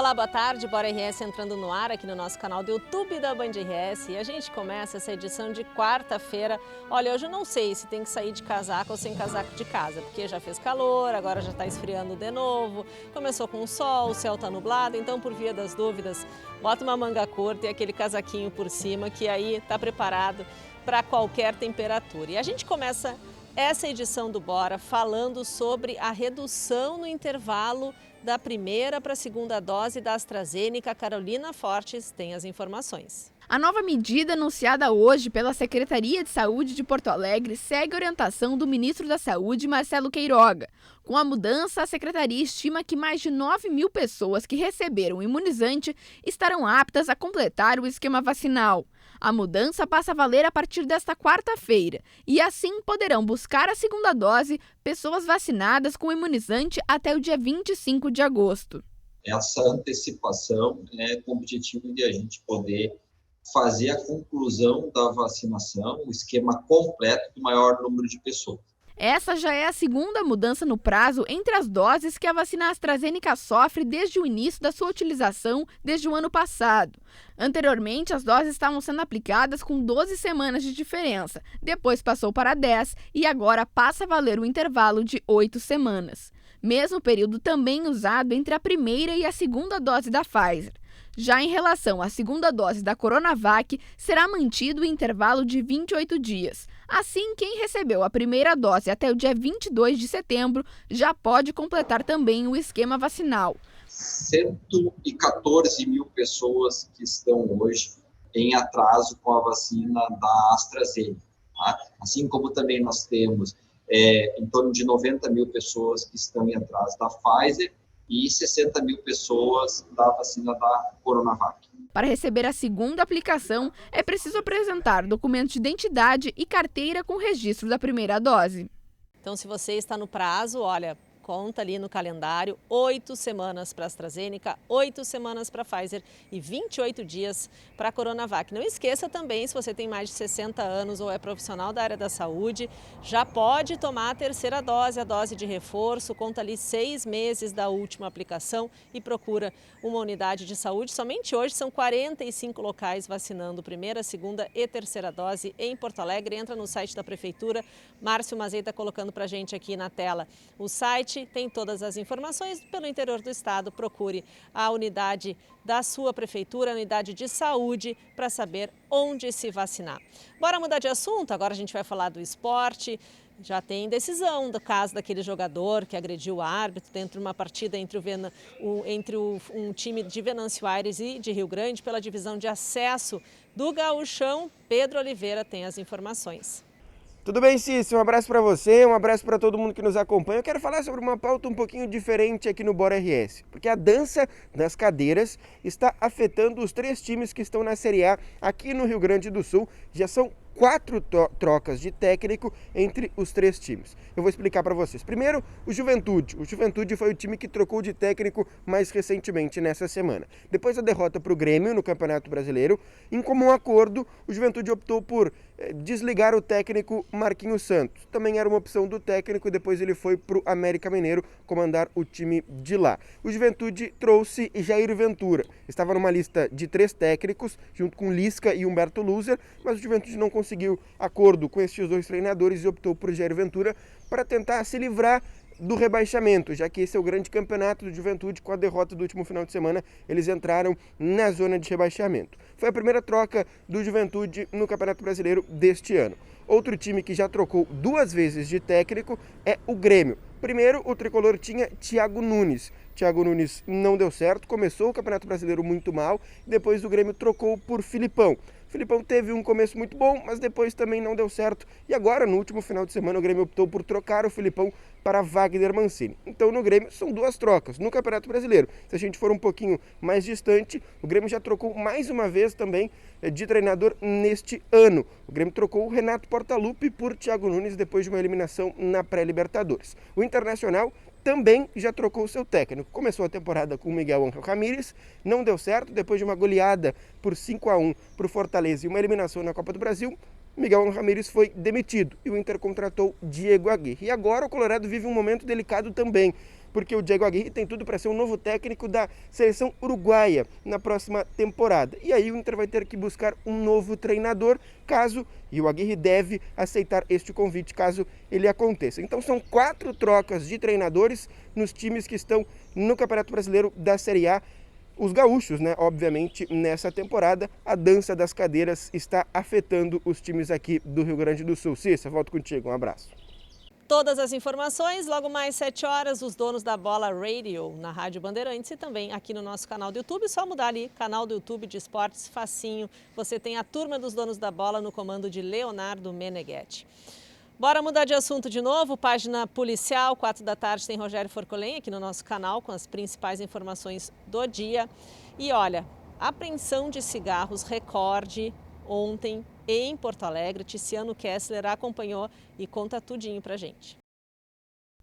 Olá, boa tarde, Bora RS entrando no ar aqui no nosso canal do YouTube da Band RS. E a gente começa essa edição de quarta-feira. Olha, hoje eu não sei se tem que sair de casaco ou sem casaco de casa, porque já fez calor, agora já está esfriando de novo, começou com sol, o céu está nublado, então por via das dúvidas, bota uma manga curta e aquele casaquinho por cima que aí está preparado para qualquer temperatura. E a gente começa essa edição do Bora falando sobre a redução no intervalo da primeira para a segunda dose da AstraZeneca. Carolina Fortes tem as informações. A nova medida anunciada hoje pela Secretaria de Saúde de Porto Alegre segue a orientação do ministro da Saúde, Marcelo Queiroga. Com a mudança, a Secretaria estima que mais de 9.000 pessoas que receberam o imunizante estarão aptas a completar o esquema vacinal. A mudança passa a valer a partir desta quarta-feira e assim poderão buscar a segunda dose pessoas vacinadas com o imunizante até o dia 25 de agosto. Essa antecipação é com o objetivo de a gente poder fazer a conclusão da vacinação, o esquema completo do maior número de pessoas. Essa já é a segunda mudança no prazo entre as doses que a vacina AstraZeneca sofre desde o início da sua utilização desde o ano passado. Anteriormente, as doses estavam sendo aplicadas com 12 semanas de diferença, depois passou para 10 e agora passa a valer o intervalo de 8 semanas. Mesmo período também usado entre a primeira e a segunda dose da Pfizer. Já em relação à segunda dose da Coronavac, será mantido o intervalo de 28 dias. Assim, quem recebeu a primeira dose até o dia 22 de setembro já pode completar também o esquema vacinal. 114 mil pessoas que estão hoje em atraso com a vacina da AstraZeneca. Tá? Assim como também nós temos em torno de 90 mil pessoas que estão em atraso da Pfizer e 60 mil pessoas da vacina da Coronavac. Para receber a segunda aplicação, é preciso apresentar documento de identidade e carteira com registro da primeira dose. Então, se você está no prazo, olha, conta ali no calendário, 8 semanas para a AstraZeneca, 8 semanas para a Pfizer e 28 dias para a Coronavac. Não esqueça também, se você tem mais de 60 anos ou é profissional da área da saúde, já pode tomar a terceira dose, a dose de reforço, conta ali 6 meses da última aplicação e procura uma unidade de saúde. Somente hoje são 45 locais vacinando primeira, segunda e terceira dose em Porto Alegre. Entra no site da Prefeitura, Márcio Mazei está colocando para a gente aqui na tela o site. Tem todas as informações pelo interior do estado. Procure a unidade da sua prefeitura, a unidade de saúde, para saber onde se vacinar. Bora mudar de assunto? Agora a gente vai falar do esporte. Já tem decisão do caso daquele jogador que agrediu o árbitro dentro de uma partida entre um time de Venâncio Aires e de Rio Grande pela divisão de acesso do Gauchão. Pedro Oliveira tem as informações. Tudo bem, Cícero? Um abraço para você, um abraço para todo mundo que nos acompanha. Eu quero falar sobre uma pauta um pouquinho diferente aqui no Bora RS, porque a dança das cadeiras está afetando os 3 times que estão na Série A aqui no Rio Grande do Sul. Já são 4 trocas de técnico entre os 3 times. Eu vou explicar para vocês. Primeiro, o Juventude. O Juventude foi o time que trocou de técnico mais recentemente nessa semana. Depois da derrota para o Grêmio no Campeonato Brasileiro, em comum acordo, o Juventude optou por desligar o técnico Marquinhos Santos. Também era uma opção do técnico, depois ele foi para o América Mineiro comandar o time de lá. O Juventude trouxe Jair Ventura. Estava numa lista de 3 técnicos, junto com Lisca e Humberto Luzer, mas o Juventude não conseguiu acordo com estes 2 treinadores e optou por Jair Ventura para tentar se livrar do rebaixamento, já que esse é o grande campeonato do Juventude. Com a derrota do último final de semana, eles entraram na zona de rebaixamento. Foi a primeira troca do Juventude no Campeonato Brasileiro deste ano. Outro time que já trocou 2 vezes de técnico é o Grêmio. Primeiro, o tricolor tinha Thiago Nunes. Thiago Nunes não deu certo, começou o Campeonato Brasileiro muito mal, depois o Grêmio trocou por Filipão. Filipão teve um começo muito bom, mas depois também não deu certo. E agora, no último final de semana, o Grêmio optou por trocar o Filipão para Wagner Mancini. Então, no Grêmio, são 2 trocas. No Campeonato Brasileiro, se a gente for um pouquinho mais distante, o Grêmio já trocou mais uma vez também de treinador neste ano. O Grêmio trocou o Renato Portaluppi por Thiago Nunes depois de uma eliminação na pré-Libertadores. O Internacional também já trocou seu técnico. Começou a temporada com o Miguel Ángel Ramírez, não deu certo, depois de uma goleada por 5-1 para o Fortaleza e uma eliminação na Copa do Brasil, Miguel Ángel Ramírez foi demitido e o Inter contratou Diego Aguirre. E agora o Colorado vive um momento delicado também. porque o Diego Aguirre tem tudo para ser um novo técnico da seleção uruguaia na próxima temporada. E aí o Inter vai ter que buscar um novo treinador, e o Aguirre deve aceitar este convite, caso ele aconteça. Então são 4 trocas de treinadores nos times que estão no Campeonato Brasileiro da Série A. Os gaúchos, obviamente, nessa temporada, a dança das cadeiras está afetando os times aqui do Rio Grande do Sul. Cissa, volto contigo, um abraço. Todas as informações, logo mais 7 horas, os donos da Bola Radio, na Rádio Bandeirantes e também aqui no nosso canal do YouTube. Só mudar ali, canal do YouTube de esportes, facinho. Você tem a turma dos donos da bola no comando de Leonardo Meneghetti. Bora mudar de assunto de novo, página policial, 4 da tarde tem Rogério Forcolen aqui no nosso canal com as principais informações do dia. E olha, apreensão de cigarros recorde ontem em Porto Alegre. Tiziano Kessler acompanhou e conta tudinho pra gente.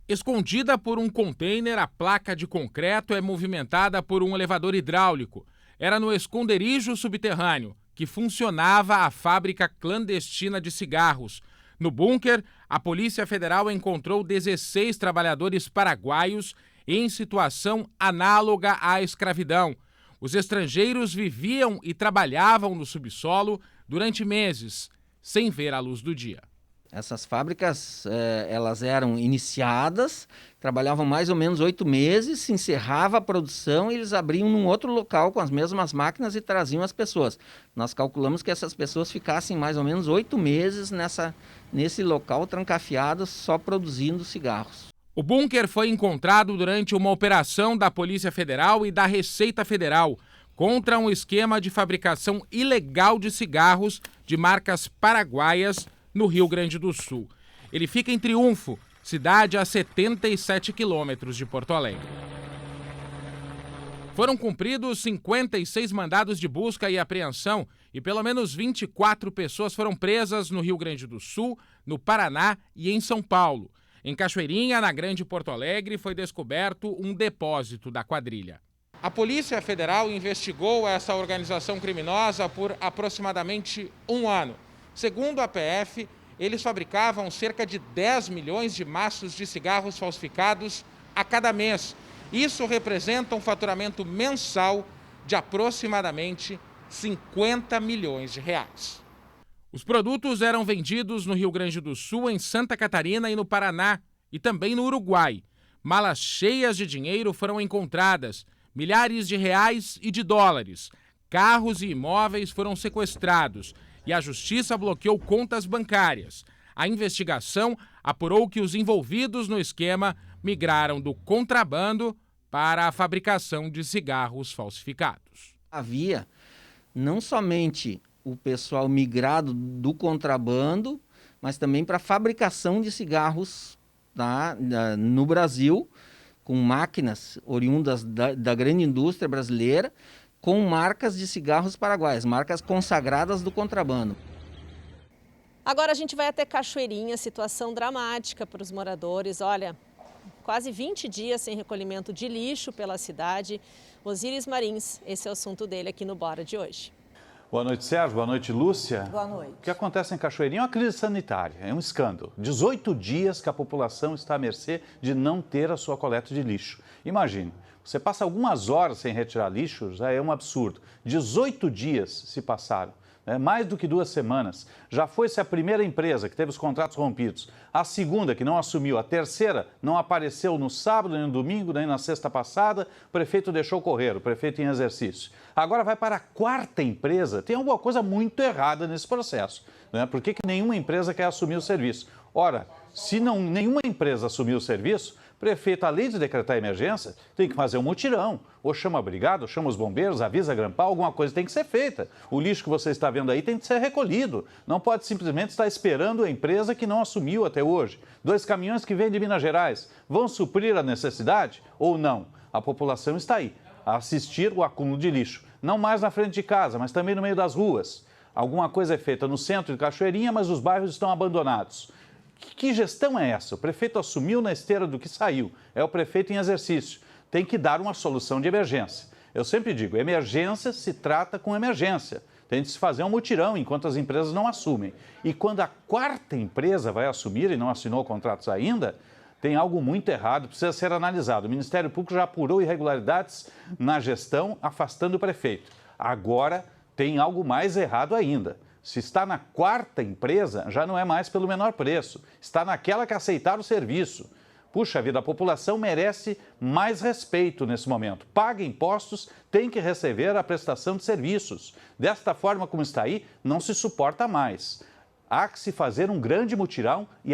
Escondida por um container, a placa de concreto é movimentada por um elevador hidráulico. Era no esconderijo subterrâneo que funcionava a fábrica clandestina de cigarros. No bunker, a Polícia Federal encontrou 16 trabalhadores paraguaios em situação análoga à escravidão. Os estrangeiros viviam e trabalhavam no subsolo durante meses, sem ver a luz do dia. Essas fábricas, elas eram iniciadas, trabalhavam mais ou menos 8 meses, se encerrava a produção e eles abriam num outro local com as mesmas máquinas e traziam as pessoas. Nós calculamos que essas pessoas ficassem mais ou menos 8 meses nesse local trancafiados, só produzindo cigarros. O bunker foi encontrado durante uma operação da Polícia Federal e da Receita Federal contra um esquema de fabricação ilegal de cigarros de marcas paraguaias no Rio Grande do Sul. Ele fica em Triunfo, cidade a 77 quilômetros de Porto Alegre. Foram cumpridos 56 mandados de busca e apreensão e pelo menos 24 pessoas foram presas no Rio Grande do Sul, no Paraná e em São Paulo. Em Cachoeirinha, na Grande Porto Alegre, foi descoberto um depósito da quadrilha. A Polícia Federal investigou essa organização criminosa por aproximadamente 1 ano. Segundo a PF, eles fabricavam cerca de 10 milhões de maços de cigarros falsificados a cada mês. Isso representa um faturamento mensal de aproximadamente 50 milhões de reais. Os produtos eram vendidos no Rio Grande do Sul, em Santa Catarina e no Paraná, e também no Uruguai. Malas cheias de dinheiro foram encontradas, milhares de reais e de dólares. Carros e imóveis foram sequestrados e a Justiça bloqueou contas bancárias. A investigação apurou que os envolvidos no esquema migraram do contrabando para a fabricação de cigarros falsificados. Havia não somente o pessoal migrado do contrabando, mas também para a fabricação de cigarros no Brasil, com máquinas oriundas da grande indústria brasileira, com marcas de cigarros paraguaias, marcas consagradas do contrabando. Agora a gente vai até Cachoeirinha, situação dramática para os moradores. Olha, quase 20 dias sem recolhimento de lixo pela cidade. Osíris Marins, esse é o assunto dele aqui no Bora de hoje. Boa noite, Sérgio. Boa noite, Lúcia. Boa noite. O que acontece em Cachoeirinha é uma crise sanitária, é um escândalo. 18 dias que a população está à mercê de não ter a sua coleta de lixo. Imagine, você passa algumas horas sem retirar lixo, já é um absurdo. 18 dias se passaram, mais do que 2 semanas. Já foi-se a primeira empresa que teve os contratos rompidos, a segunda que não assumiu, a terceira não apareceu no sábado, nem no domingo, nem na sexta passada, o prefeito deixou correr, o prefeito em exercício. Agora vai para a 4ª empresa, tem alguma coisa muito errada nesse processo. Por que nenhuma empresa quer assumir o serviço? Ora, se nenhuma empresa assumir o serviço, o prefeito, além de decretar emergência, tem que fazer um mutirão. Ou chama a brigada, ou chama os bombeiros, avisa a Grampal, alguma coisa tem que ser feita. O lixo que você está vendo aí tem que ser recolhido. Não pode simplesmente estar esperando a empresa que não assumiu até hoje. 2 caminhões que vêm de Minas Gerais vão suprir a necessidade ou não? A população está aí, a assistir o acúmulo de lixo. Não mais na frente de casa, mas também no meio das ruas. Alguma coisa é feita no centro de Cachoeirinha, mas os bairros estão abandonados. Que gestão é essa? O prefeito assumiu na esteira do que saiu. É o prefeito em exercício. Tem que dar uma solução de emergência. Eu sempre digo, emergência se trata com emergência. Tem de se fazer um mutirão enquanto as empresas não assumem. E quando a 4ª empresa vai assumir e não assinou contratos ainda, tem algo muito errado, precisa ser analisado. O Ministério Público já apurou irregularidades na gestão, afastando o prefeito. Agora tem algo mais errado ainda. Se está na quarta empresa, já não é mais pelo menor preço. Está naquela que aceitaram o serviço. Puxa vida, a população merece mais respeito nesse momento. Paga impostos, tem que receber a prestação de serviços. Desta forma como está aí, não se suporta mais. Há que se fazer um grande mutirão e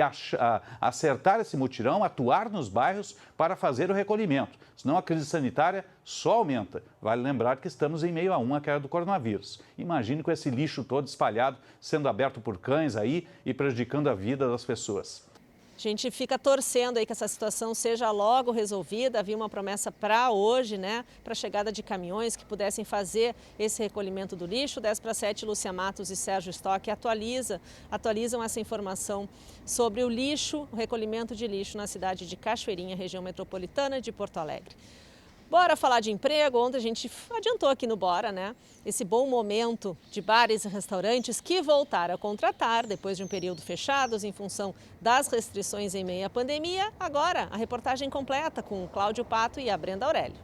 acertar esse mutirão, atuar nos bairros para fazer o recolhimento. Senão a crise sanitária só aumenta. Vale lembrar que estamos em meio a uma queda do coronavírus. Imagine com esse lixo todo espalhado, sendo aberto por cães aí e prejudicando a vida das pessoas. A gente fica torcendo aí que essa situação seja logo resolvida. Havia uma promessa para hoje, né? Para a chegada de caminhões que pudessem fazer esse recolhimento do lixo. 10:07, Lúcia Matos e Sérgio Stock atualizam essa informação sobre o lixo, o recolhimento de lixo na cidade de Cachoeirinha, região metropolitana de Porto Alegre. Bora falar de emprego. Ontem a gente adiantou aqui no Bora, né? Esse bom momento de bares e restaurantes que voltaram a contratar depois de um período fechados em função das restrições em meio à pandemia. Agora, a reportagem completa com o Cláudio Pato e a Brenda Aurélio.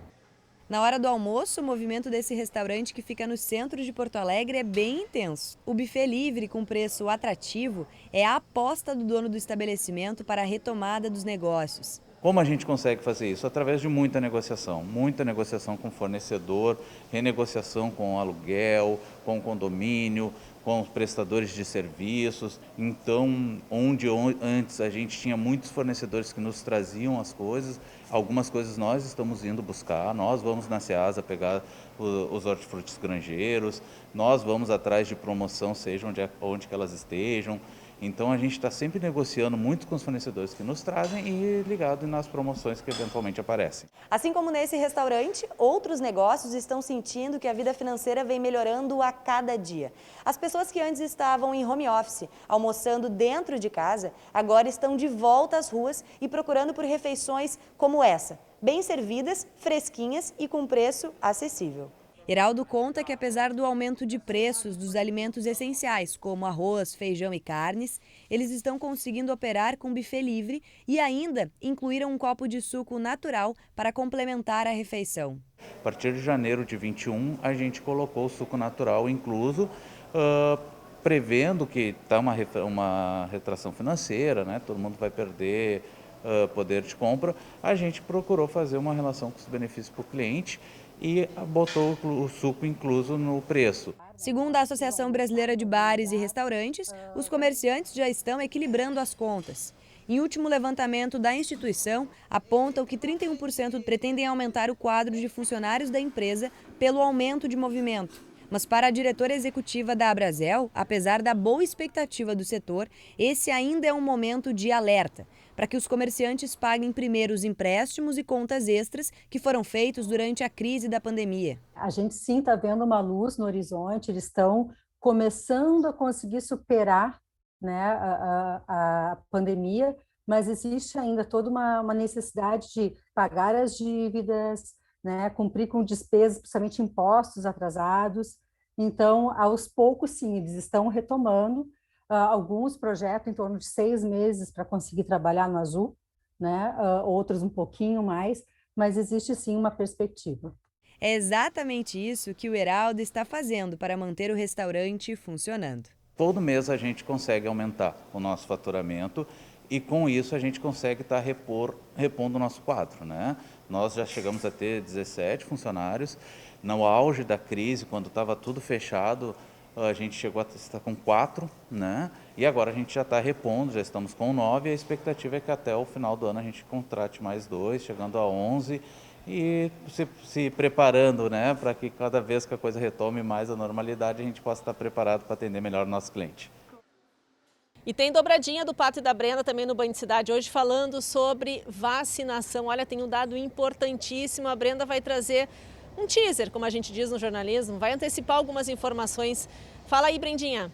Na hora do almoço, o movimento desse restaurante que fica no centro de Porto Alegre é bem intenso. O buffet livre com preço atrativo é a aposta do dono do estabelecimento para a retomada dos negócios. Como a gente consegue fazer isso? Através de muita negociação com o fornecedor, renegociação com o aluguel, com o condomínio, com os prestadores de serviços. Então, onde antes a gente tinha muitos fornecedores que nos traziam as coisas, algumas coisas nós estamos indo buscar, nós vamos na Ceasa pegar os hortifrutis granjeiros, nós vamos atrás de promoção, seja onde que elas estejam. Então a gente está sempre negociando muito com os fornecedores que nos trazem e ligado nas promoções que eventualmente aparecem. Assim como nesse restaurante, outros negócios estão sentindo que a vida financeira vem melhorando a cada dia. As pessoas que antes estavam em home office, almoçando dentro de casa, agora estão de volta às ruas e procurando por refeições como essa, bem servidas, fresquinhas e com preço acessível. Heraldo conta que apesar do aumento de preços dos alimentos essenciais, como arroz, feijão e carnes, eles estão conseguindo operar com buffet livre e ainda incluíram um copo de suco natural para complementar a refeição. A partir de janeiro de 21, a gente colocou o suco natural incluso, prevendo que está uma retração financeira, né? Todo mundo vai perder poder de compra. A gente procurou fazer uma relação custo-benefício para o cliente e botou o suco incluso no preço. Segundo a Associação Brasileira de Bares e Restaurantes, os comerciantes já estão equilibrando as contas. Em último levantamento da instituição, apontam que 31% pretendem aumentar o quadro de funcionários da empresa pelo aumento de movimento. Mas para a diretora executiva da Abrazel, apesar da boa expectativa do setor, esse ainda é um momento de alerta, para que os comerciantes paguem primeiro os empréstimos e contas extras que foram feitos durante a crise da pandemia. A gente sim está vendo uma luz no horizonte, eles estão começando a conseguir superar, né, a pandemia, mas existe ainda toda uma necessidade de pagar as dívidas, né, cumprir com despesas, principalmente impostos atrasados. Então, aos poucos, sim, eles estão retomando. Alguns projetos em torno de 6 meses para conseguir trabalhar no azul, né? Outros um pouquinho mais, mas existe sim uma perspectiva. É exatamente isso que o Heraldo está fazendo para manter o restaurante funcionando. Todo mês a gente consegue aumentar o nosso faturamento e com isso a gente consegue estar repondo o nosso quadro, né? Nós já chegamos a ter 17 funcionários. No auge da crise, quando estava tudo fechado, a gente chegou a estar com 4, né? E agora a gente já está repondo, já estamos com 9, e a expectativa é que até o final do ano a gente contrate mais 2, chegando a 11, e se preparando, né, para que cada vez que a coisa retome mais a normalidade, a gente possa estar preparado para atender melhor o nosso cliente. E tem dobradinha do Pato e da Brenda também no Banho de Cidade hoje falando sobre vacinação. Olha, tem um dado importantíssimo, a Brenda vai trazer um teaser, como a gente diz no jornalismo, vai antecipar algumas informações. Fala aí, Brendinha.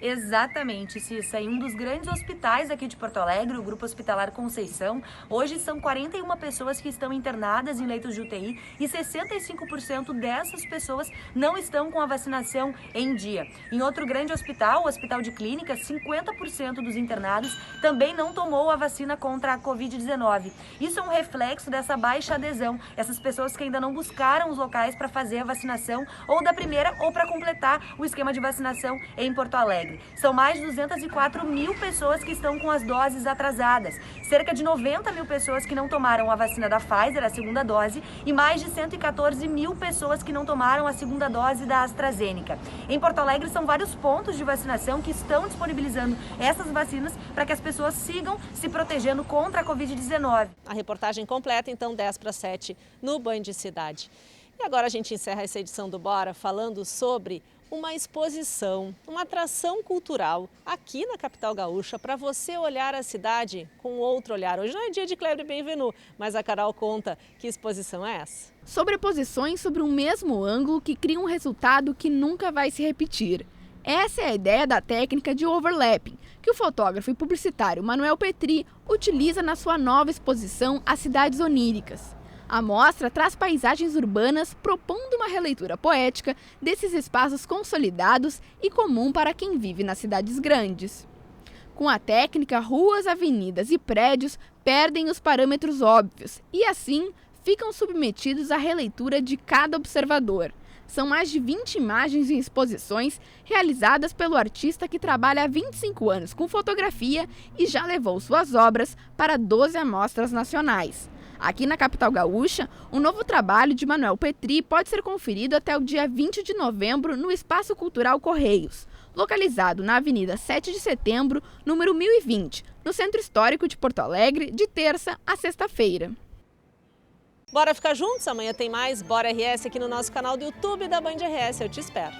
Exatamente, Cissa. Em um dos grandes hospitais aqui de Porto Alegre, o Grupo Hospitalar Conceição, hoje são 41 pessoas que estão internadas em leitos de UTI e 65% dessas pessoas não estão com a vacinação em dia. Em outro grande hospital, o Hospital de Clínicas, 50% dos internados também não tomou a vacina contra a Covid-19. Isso é um reflexo dessa baixa adesão, essas pessoas que ainda não buscaram os locais para fazer a vacinação ou da primeira ou para completar o esquema de vacinação em Porto Alegre. São mais de 204 mil pessoas que estão com as doses atrasadas, cerca de 90 mil pessoas que não tomaram a vacina da Pfizer, a segunda dose, e mais de 114 mil pessoas que não tomaram a segunda dose da AstraZeneca. Em Porto Alegre são vários pontos de vacinação que estão disponibilizando essas vacinas para que as pessoas sigam se protegendo contra a Covid-19. A reportagem completa, então, 10:07 no Banho de Cidade. E agora a gente encerra essa edição do Bora falando sobre uma exposição, uma atração cultural aqui na capital gaúcha para você olhar a cidade com outro olhar. Hoje não é dia de Kleber Benvenu, mas a Carol conta que exposição é essa. Sobreposições sobre um mesmo ângulo que cria um resultado que nunca vai se repetir. Essa é a ideia da técnica de overlapping, que o fotógrafo e publicitário Manuel Petri utiliza na sua nova exposição As Cidades Oníricas. A mostra traz paisagens urbanas propondo uma releitura poética desses espaços consolidados e comum para quem vive nas cidades grandes. Com a técnica, ruas, avenidas e prédios perdem os parâmetros óbvios e, assim, ficam submetidos à releitura de cada observador. São mais de 20 imagens em exposições realizadas pelo artista que trabalha há 25 anos com fotografia e já levou suas obras para 12 amostras nacionais. Aqui na capital gaúcha, o novo trabalho de Manuel Petri pode ser conferido até o dia 20 de novembro no Espaço Cultural Correios, localizado na Avenida 7 de Setembro, número 1020, no Centro Histórico de Porto Alegre, de terça a sexta-feira. Bora ficar juntos? Amanhã tem mais Bora RS aqui no nosso canal do YouTube da Band RS. Eu te espero.